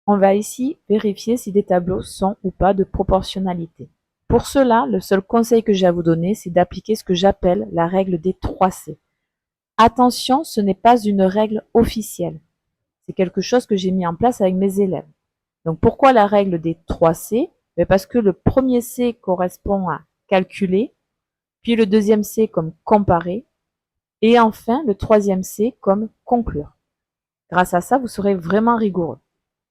On va ici vérifier si des tableaux sont ou pas de proportionnalité. Pour cela, le seul conseil que j'ai à vous donner, c'est d'appliquer ce que j'appelle la règle des 3C. Attention, ce n'est pas une règle officielle. C'est quelque chose que j'ai mis en place avec mes élèves. Donc pourquoi la règle des 3C? Parce que le premier C correspond à calculer, puis le deuxième C comme comparer, et enfin le troisième C comme conclure. Grâce à ça, vous serez vraiment rigoureux.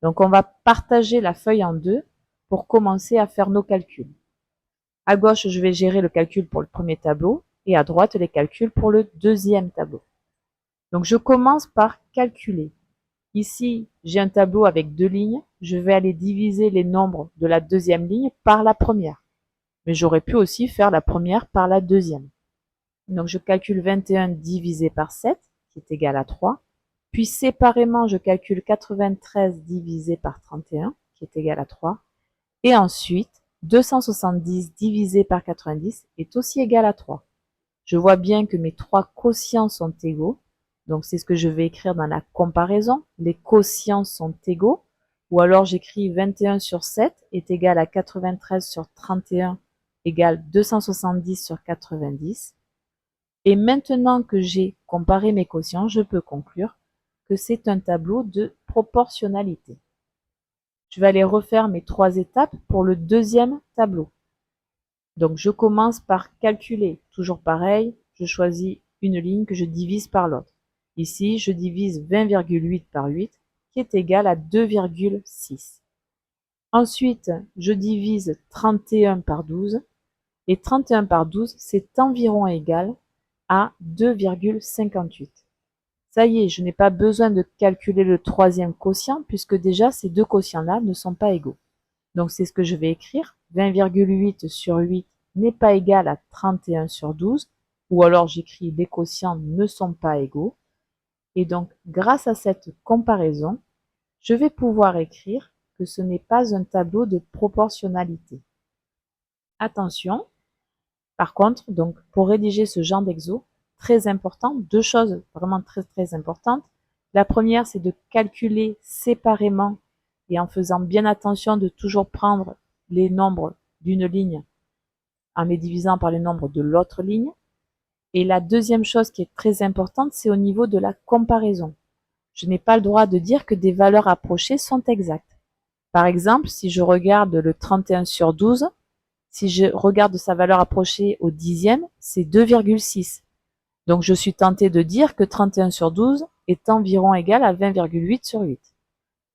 Donc on va partager la feuille en deux pour commencer à faire nos calculs. À gauche, je vais gérer le calcul pour le premier tableau et à droite, les calculs pour le deuxième tableau. Donc je commence par calculer. Ici, j'ai un tableau avec deux lignes. Je vais aller diviser les nombres de la deuxième ligne par la première. Mais j'aurais pu aussi faire la première par la deuxième. Donc je calcule 21 divisé par 7, qui est égal à 3. Puis séparément, je calcule 93 divisé par 31, qui est égal à 3. Et ensuite, 270 divisé par 90 est aussi égal à 3. Je vois bien que mes trois quotients sont égaux. Donc c'est ce que je vais écrire dans la comparaison. Les quotients sont égaux. Ou alors j'écris 21 sur 7 est égal à 93 sur 31 égale 270 sur 90. Et maintenant que j'ai comparé mes quotients, je peux conclure que c'est un tableau de proportionnalité. Je vais aller refaire mes trois étapes pour le deuxième tableau. Donc je commence par calculer, toujours pareil, je choisis une ligne que je divise par l'autre. Ici, je divise 20,8 par 8, qui est égal à 2,6. Ensuite, je divise 31 par 12, et 31 par 12, c'est environ égal à 2,58. Ça y est, je n'ai pas besoin de calculer le troisième quotient, puisque déjà ces deux quotients-là ne sont pas égaux. Donc c'est ce que je vais écrire, 20,8 sur 8 n'est pas égal à 31 sur 12, ou alors j'écris les quotients ne sont pas égaux. Et donc, grâce à cette comparaison, je vais pouvoir écrire que ce n'est pas un tableau de proportionnalité. Attention, par contre, donc pour rédiger ce genre d'exo, très important, deux choses vraiment très importantes. La première, c'est de calculer séparément et en faisant bien attention de toujours prendre les nombres d'une ligne en les divisant par les nombres de l'autre ligne. Et la deuxième chose qui est très importante, c'est au niveau de la comparaison. Je n'ai pas le droit de dire que des valeurs approchées sont exactes. Par exemple, si je regarde le 31 sur 12, si je regarde sa valeur approchée au dixième, c'est 2,6. Donc je suis tentée de dire que 31 sur 12 est environ égal à 20,8 sur 8.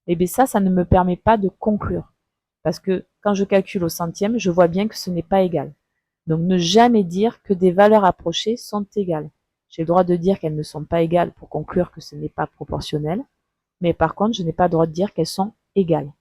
Et bien ça ne me permet pas de conclure. Parce que quand je calcule au centième, je vois bien que ce n'est pas égal. Donc ne jamais dire que des valeurs approchées sont égales. J'ai le droit de dire qu'elles ne sont pas égales pour conclure que ce n'est pas proportionnel, mais par contre, je n'ai pas le droit de dire qu'elles sont égales.